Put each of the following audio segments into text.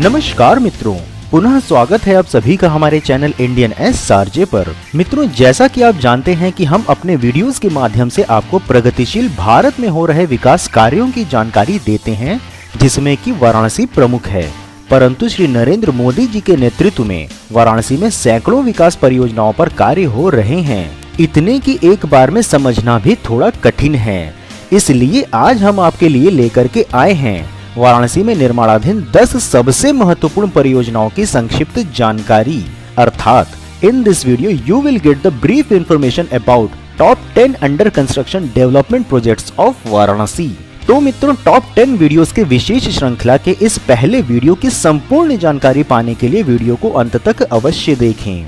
नमस्कार मित्रों, पुनः स्वागत है आप सभी का हमारे चैनल इंडियन एसआरजे पर। मित्रों, जैसा कि आप जानते हैं कि हम अपने वीडियोस के माध्यम से आपको प्रगतिशील भारत में हो रहे विकास कार्यों की जानकारी देते हैं, जिसमें कि वाराणसी प्रमुख है। परंतु श्री नरेंद्र मोदी जी के नेतृत्व में वाराणसी में सैकड़ों विकास परियोजनाओं पर कार्य हो रहे हैं, इतने कि एक बार में समझना भी थोड़ा कठिन है। इसलिए आज हम आपके लिए लेकर के आए हैं वाराणसी में निर्माणाधीन 10 सबसे महत्वपूर्ण परियोजनाओं की संक्षिप्त जानकारी। अर्थात in this video you will get the brief information about top 10 under construction development projects of Varanasi. तो मित्रों, टॉप 10 वीडियोस के विशेष श्रृंखला के इस पहले वीडियो की संपूर्ण जानकारी पाने के लिए वीडियो को अंत तक अवश्य देखें।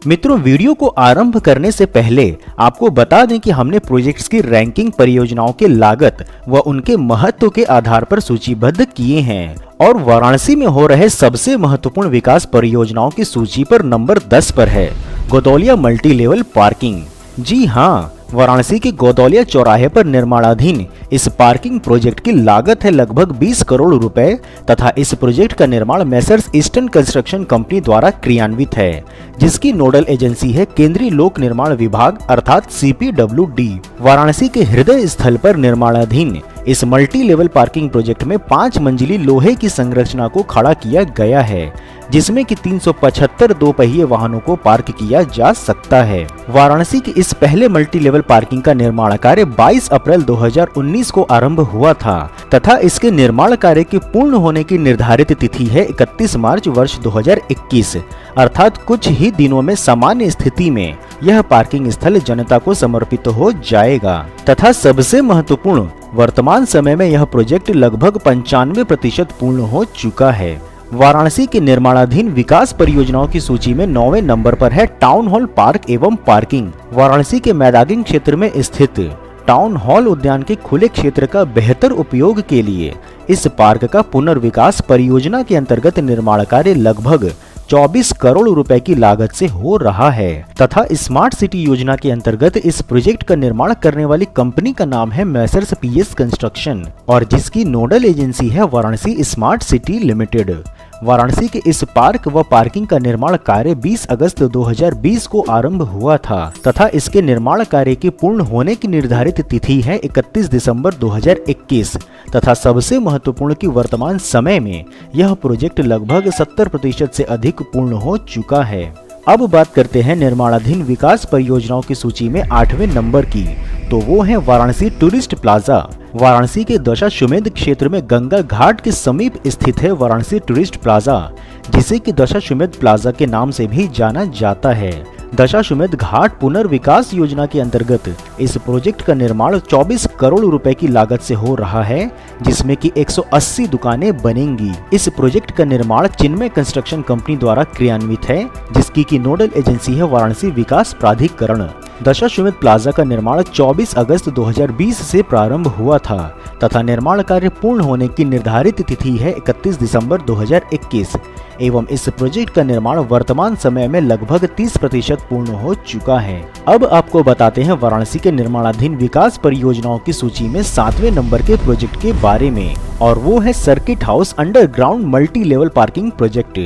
मित्रों, वीडियो को आरंभ करने से पहले आपको बता दें कि हमने प्रोजेक्ट्स की रैंकिंग परियोजनाओं के लागत व उनके महत्व के आधार पर सूचीबद्ध किए हैं और वाराणसी में हो रहे सबसे महत्वपूर्ण विकास परियोजनाओं की सूची पर नंबर 10 पर है गोदौलिया मल्टी लेवल पार्किंग। जी हाँ, वाराणसी के गोदौलिया चौराहे पर निर्माणाधीन इस पार्किंग प्रोजेक्ट की लागत है लगभग 20 करोड़ रुपए तथा इस प्रोजेक्ट का निर्माण मेसर्स ईस्टर्न कंस्ट्रक्शन कंपनी द्वारा क्रियान्वित है, जिसकी नोडल एजेंसी है केंद्रीय लोक निर्माण विभाग अर्थात CPWD। वाराणसी के हृदय स्थल पर निर्माणाधीन इस मल्टी लेवल पार्किंग प्रोजेक्ट में 5 मंजिली लोहे की संरचना को खड़ा किया गया है, जिसमें कि 375 दो पहिए वाहनों को पार्क किया जा सकता है। वाराणसी की इस पहले मल्टी लेवल पार्किंग का निर्माण कार्य 22 अप्रैल 2019 को आरंभ हुआ था तथा इसके निर्माण कार्य के पूर्ण होने की निर्धारित तिथि है 31 मार्च वर्ष 2021, अर्थात कुछ ही दिनों में सामान्य स्थिति में यह पार्किंग स्थल जनता को समर्पित हो जाएगा। तथा सबसे महत्वपूर्ण, वर्तमान समय में यह प्रोजेक्ट लगभग 95% पूर्ण हो चुका है। वाराणसी के निर्माणाधीन विकास परियोजनाओं की सूची में 9वें नंबर पर है टाउन हॉल पार्क एवं पार्किंग। वाराणसी के मैदागिंग क्षेत्र में स्थित टाउन हॉल उद्यान के खुले क्षेत्र का बेहतर उपयोग के लिए इस पार्क का पुनर्विकास परियोजना के अंतर्गत निर्माण कार्य लगभग 24 करोड़ रुपए की लागत से हो रहा है तथा स्मार्ट सिटी योजना के अंतर्गत इस प्रोजेक्ट का निर्माण करने वाली कंपनी का नाम है मेसर्स PS कंस्ट्रक्शन और जिसकी नोडल एजेंसी है Varanasi smart city limited. Varanasi के इस पार्क व पार्किंग का निर्माण कार्य 20 अगस्त 2020 को आरंभ हुआ था तथा इसके निर्माण कार्य के पूर्ण होने की निर्धारित तिथि है 31 दिसंबर 2021 तथा सबसे महत्वपूर्ण कि वर्तमान समय में यह प्रोजेक्ट लगभग 70% से अधिक पूर्ण हो चुका है। अब बात करते हैं निर्माणाधीन विकास परियोजनाओं की सूची में 8वें नंबर की, तो वो है वाराणसी टूरिस्ट प्लाजा। वाराणसी के दशाश्वमेध क्षेत्र में गंगा घाट के समीप स्थित है वाराणसी टूरिस्ट प्लाजा, जिसे कि दशाश्वमेध प्लाजा के नाम से भी जाना जाता है। दशाश्वमेध घाट पुनर्विकास योजना के अंतर्गत इस प्रोजेक्ट का निर्माण 24 करोड़ रुपए की लागत से हो रहा है, जिसमें कि 180 दुकानें बनेंगी। इस प्रोजेक्ट का निर्माण चिन्मय कंस्ट्रक्शन कंपनी द्वारा क्रियान्वित है, जिसकी की नोडल एजेंसी है वाराणसी विकास प्राधिकरण। दशाश्वमेध प्लाजा का निर्माण 24 अगस्त 2020 से प्रारंभ हुआ था तथा निर्माण कार्य पूर्ण होने की निर्धारित तिथि है 31 दिसंबर 2021 एवं इस प्रोजेक्ट का निर्माण वर्तमान समय में लगभग 30% पूर्ण हो चुका है। अब आपको बताते हैं वाराणसी के निर्माणाधीन विकास परियोजनाओं की सूची में 7वें नंबर के प्रोजेक्ट के बारे में और वो है circuit house underground multi level parking project.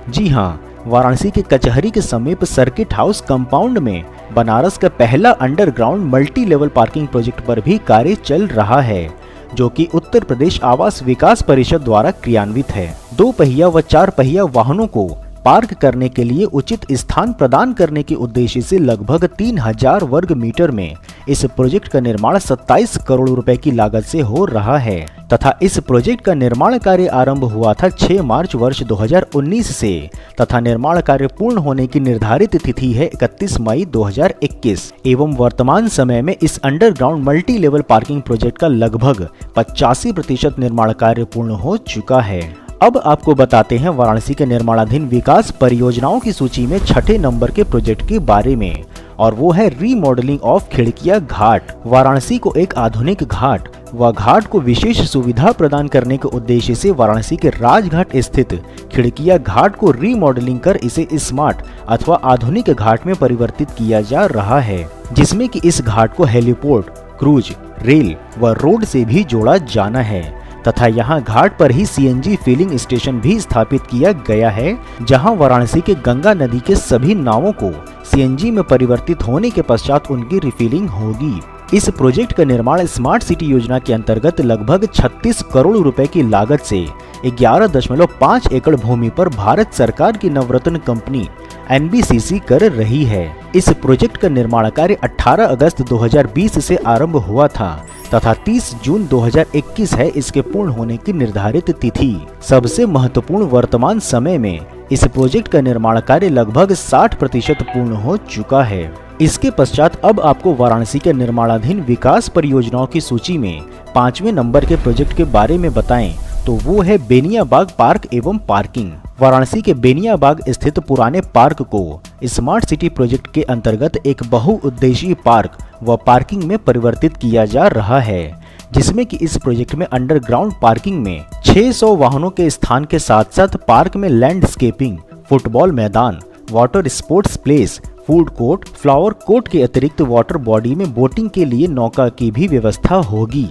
जी हाँ, वाराणसी के कचहरी के समीप सर्किट हाउस कंपाउंड में बनारस का पहला underground multi level parking project पर भी कार्य चल रहा है, जो कि उत्तर प्रदेश आवास विकास परिषद द्वारा क्रियान्वित है। 2 पहिया व 4 पहिया वाहनों को पार्क करने के लिए उचित स्थान प्रदान करने के उद्देश्य से लगभग 3000 वर्ग मीटर में इस प्रोजेक्ट का निर्माण 27 करोड़ रुपए की लागत से हो रहा है तथा इस प्रोजेक्ट का निर्माण कार्य आरंभ हुआ था 6 मार्च वर्ष 2019 से तथा निर्माण कार्य पूर्ण होने की निर्धारित तिथि है 31 मई 2021 एवं वर्तमान समय में इस underground multi level parking project का लगभग 85% निर्माण कार्य पूर्ण हो चुका है। अब आपको बताते हैं वाराणसी के निर्माणाधीन विकास परियोजनाओं की सूची में 6ठे नंबर के प्रोजेक्ट के बारे में और वो है रीमॉडलिंग ऑफ खिड़किया घाट। वाराणसी को एक आधुनिक घाट व घाट को विशेष सुविधा प्रदान करने के उद्देश्य से वाराणसी के राजघाट स्थित खिड़किया घाट को रीमॉडलिंग कर इसे स्मार्ट अथवा आधुनिक घाट में परिवर्तित किया जा रहा है, जिसमें कि इस घाट को हेलीपोर्ट क्रूज, रेल व रोड से भी जोड़ा जाना है तथा यहाँ घाट पर ही सीएनजी फिलिंग स्टेशन भी स्थापित किया गया है, जहाँ वाराणसी के गंगा नदी के सभी नावों को सीएनजी में परिवर्तित होने के पश्चात उनकी रिफिलिंग होगी। इस प्रोजेक्ट का निर्माण स्मार्ट सिटी योजना के अंतर्गत लगभग 36 करोड़ रुपए की लागत से 11.5 एकड़ भूमि पर भारत सरकार की नवरत्न कंपनी एनबीसीसी कर रही है। इस प्रोजेक्ट का निर्माण कार्य 18 अगस्त 2020 से आरंभ हुआ था तथा 30 जून 2021 है इसके पूर्ण होने की निर्धारित तिथि। सबसे महत्वपूर्ण, वर्तमान समय में इस प्रोजेक्ट का निर्माण कार्य लगभग 60% पूर्ण हो चुका है। इसके पश्चात अब आपको वाराणसी के निर्माणाधीन विकास परियोजनाओं की सूची में 5वें नंबर के प्रोजेक्ट के बारे में बताएं तो वो है बेनियाबाग पार्क एवं पार्किंग। वाराणसी के बेनियाबाग स्थित पुराने पार्क को स्मार्ट सिटी प्रोजेक्ट के अंतर्गत एक बहुउद्देशीय पार्क व पार्किंग में परिवर्तित किया जा रहा है, जिसमें कि इस प्रोजेक्ट में अंडरग्राउंड पार्किंग में 600 वाहनों के स्थान के साथ साथ पार्क में लैंडस्केपिंग, फुटबॉल मैदान, water sports place, food court, flower court के अतिरिक्त वाटर बॉडी में बोटिंग के लिए नौका की भी व्यवस्था होगी,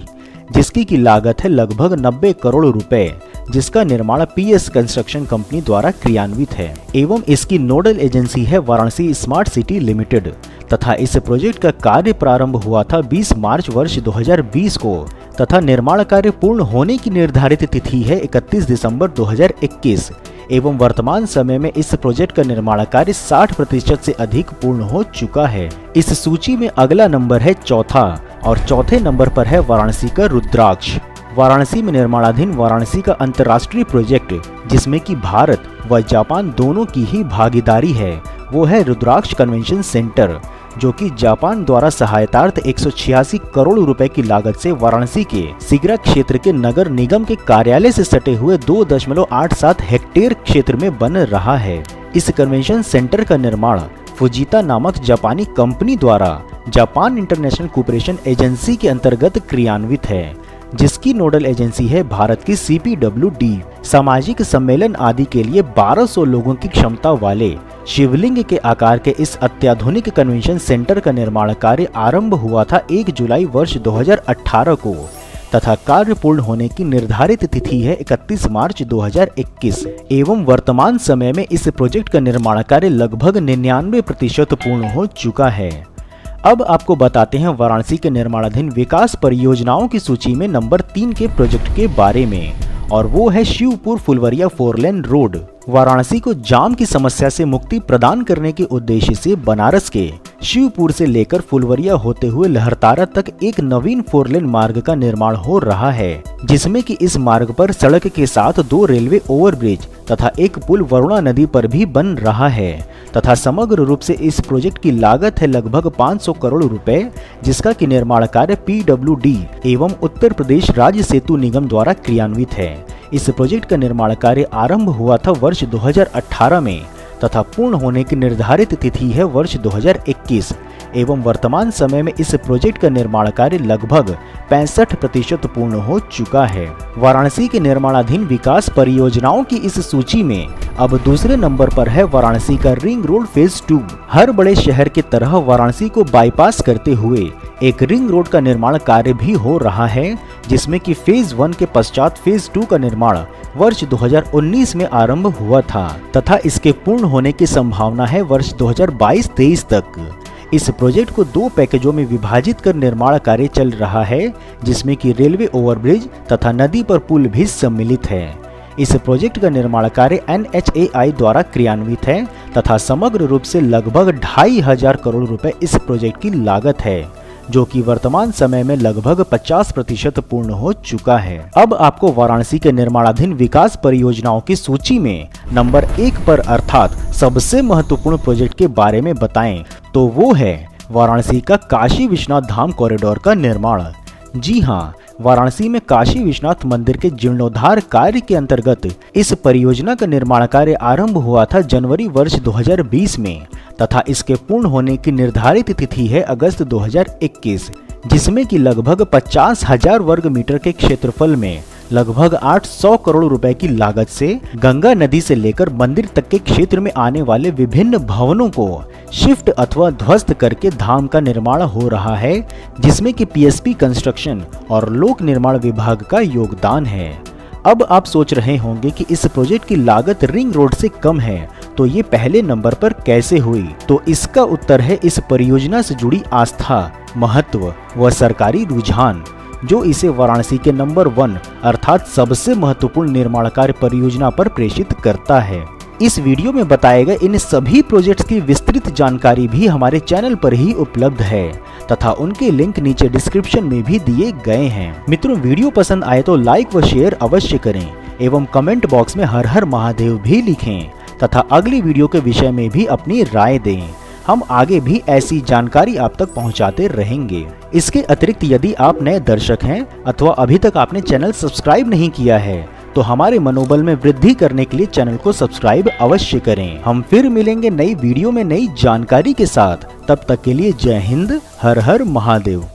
जिसकी की लागत है लगभग 90 करोड़ रुपए, जिसका निर्माण पीएस कंस्ट्रक्शन कंपनी द्वारा क्रियान्वित है एवं इसकी नोडल एजेंसी है वाराणसी स्मार्ट सिटी लिमिटेड तथा इस प्रोजेक्ट का कार्य प्रारंभ हुआ था 20 मार्च वर्ष 2020 को तथा निर्माण कार्य पूर्ण होने की निर्धारित तिथि है 31 दिसंबर 2021 एवं वर्तमान समय में इस प्रोजेक्ट का निर्माण कार्य 60% से अधिक पूर्ण हो चुका है। इस सूची में अगला नंबर है चौथा और चौथे नंबर पर है वाराणसी का रुद्राक्ष। वाराणसी में निर्माणाधीन वाराणसी का अंतर्राष्ट्रीय प्रोजेक्ट, जिसमें कि भारत व जापान दोनों की ही भागीदारी है, वो है रुद्राक्ष कन्वेंशन सेंटर, जो कि जापान द्वारा सहायतार्थ 186 करोड़ रुपए की लागत से वाराणसी के सिगरा क्षेत्र के नगर निगम के कार्यालय से सटे हुए 2.87 हेक्टेयर क्षेत्र में बन रहा है। इस कन्वेंशन सेंटर का निर्माण फुजीता नामक जापानी कंपनी द्वारा जापान इंटरनेशनल कोऑपरेशन एजेंसी के अंतर्गत क्रियान्वित है, जिसकी नोडल एजेंसी है भारत की CPWD। सामाजिक सम्मेलन आदि के लिए 1200 लोगों की क्षमता वाले शिवलिंग के आकार के इस अत्याधुनिक कन्वेंशन सेंटर का निर्माण कार्य आरंभ हुआ था 1 जुलाई वर्ष 2018 को तथा कार्य पूर्ण होने की निर्धारित तिथि है 31 मार्च 2021 एवं वर्तमान समय में इस प्रोजेक्ट का निर्माण कार्य लगभग 99% पूर्ण हो चुका है। अब आपको बताते हैं वाराणसी के निर्माणाधीन विकास परियोजनाओं की सूची में नंबर 3 के प्रोजेक्ट के बारे में, और वो है शिवपुर फुलवरिया 4 लेन रोड। वाराणसी को जाम की समस्या से मुक्ति प्रदान करने के उद्देश्य से बनारस के शिवपुर से लेकर फुलवरिया होते हुए लहरतारा तक एक नवीन 4 लेन मार्ग का निर्माण हो रहा है, जिसमें कि इस मार्ग पर सड़क के साथ 2 रेलवे ओवरब्रिज तथा एक पुल वरुणा नदी पर भी बन रहा है तथा समग्र रूप से इस प्रोजेक्ट की लागत है लगभग 500 करोड़ रुपए, जिसका की निर्माण कार्य PWD एवं उत्तर प्रदेश राज्य सेतु निगम द्वारा क्रियान्वित है। इस प्रोजेक्ट का निर्माण कार्य आरंभ हुआ था वर्ष 2018 में तथा पूर्ण होने की निर्धारित तिथि है वर्ष 2021 एवं वर्तमान समय में इस प्रोजेक्ट का निर्माण कार्य लगभग 65% पूर्ण हो चुका है। वाराणसी के निर्माणाधीन विकास परियोजनाओं की इस सूची में अब दूसरे नंबर पर है वाराणसी का रिंग रोड फेज 2। हर बड़े शहर की तरह वाराणसी को बाईपास करते हुए एक रिंग रोड का निर्माण कार्य भी हो रहा है, जिसमें कि फेज 1 के पश्चात फेज 2 का निर्माण वर्ष 2019 में आरंभ हुआ था तथा इसके पूर्ण होने की संभावना है वर्ष 2022-23 तक। इस प्रोजेक्ट को 2 पैकेजों में विभाजित कर निर्माण कार्य चल रहा है, जिसमें कि रेलवे ओवरब्रिज तथा नदी पर पुल भी सम्मिलित है। इस प्रोजेक्ट का निर्माण कार्य NHAI द्वारा क्रियान्वित है तथा समग्र रूप से लगभग 2500 करोड़ रुपए इस प्रोजेक्ट की लागत है, जो कि वर्तमान समय में लगभग 50% पूर्ण हो चुका है। अब आपको वाराणसी के निर्माणाधीन विकास परियोजनाओं की सूची में नंबर 1 पर अर्थात सबसे महत्वपूर्ण प्रोजेक्ट के बारे में बताएं तो वो है वाराणसी का काशी विश्वनाथ धाम कॉरिडोर का निर्माण। जी हाँ, वाराणसी में काशी विश्वनाथ मंदिर के जीर्णोद्धार कार्य के अंतर्गत इस परियोजना का निर्माण कार्य आरंभ हुआ था जनवरी वर्ष 2020 में तथा इसके पूर्ण होने की निर्धारित तिथि है अगस्त 2021, जिसमें कि लगभग 50,000 वर्ग मीटर के क्षेत्रफल में लगभग 800 करोड़ रुपए की लागत से गंगा नदी से लेकर मंदिर तक के क्षेत्र में आने वाले विभिन्न भवनों को शिफ्ट अथवा ध्वस्त करके धाम का निर्माण हो रहा है, जिसमें कि पीएसपी कंस्ट्रक्शन और लोक निर्माण विभाग का योगदान है। अब आप सोच रहे होंगे कि इस प्रोजेक्ट की लागत रिंग रोड से कम है, तो ये पहले नंबर पर कैसे हुई? तो इसका उत्तर है इस परियोजना से जुड़ी आस्था, महत्व व सरकारी रुझान, जो इसे वाराणसी के नंबर 1 अर्थात सबसे महत्वपूर्ण निर्माण कार्य परियोजना पर प्रेषित करता है। इस वीडियो में बताए गए इन सभी प्रोजेक्ट्स की विस्तृत जानकारी भी हमारे चैनल पर ही उपलब्ध है तथा उनके लिंक नीचे डिस्क्रिप्शन में भी दिए गए हैं। मित्रों, वीडियो पसंद आए तो लाइक व शेयर अवश्य करें एवं कमेंट बॉक्स में हर हर महादेव भी लिखें तथा अगली वीडियो के विषय में भी अपनी राय दें। हम आगे भी ऐसी जानकारी आप तक पहुंचाते रहेंगे। इसके अतिरिक्त यदि आप नए दर्शक हैं अथवा अभी तक आपने चैनल सब्सक्राइब नहीं किया है तो हमारे मनोबल में वृद्धि करने के लिए चैनल को सब्सक्राइब अवश्य करें। हम फिर मिलेंगे नई वीडियो में नई जानकारी के साथ। तब तक के लिए जय हिंद, हर हर महादेव।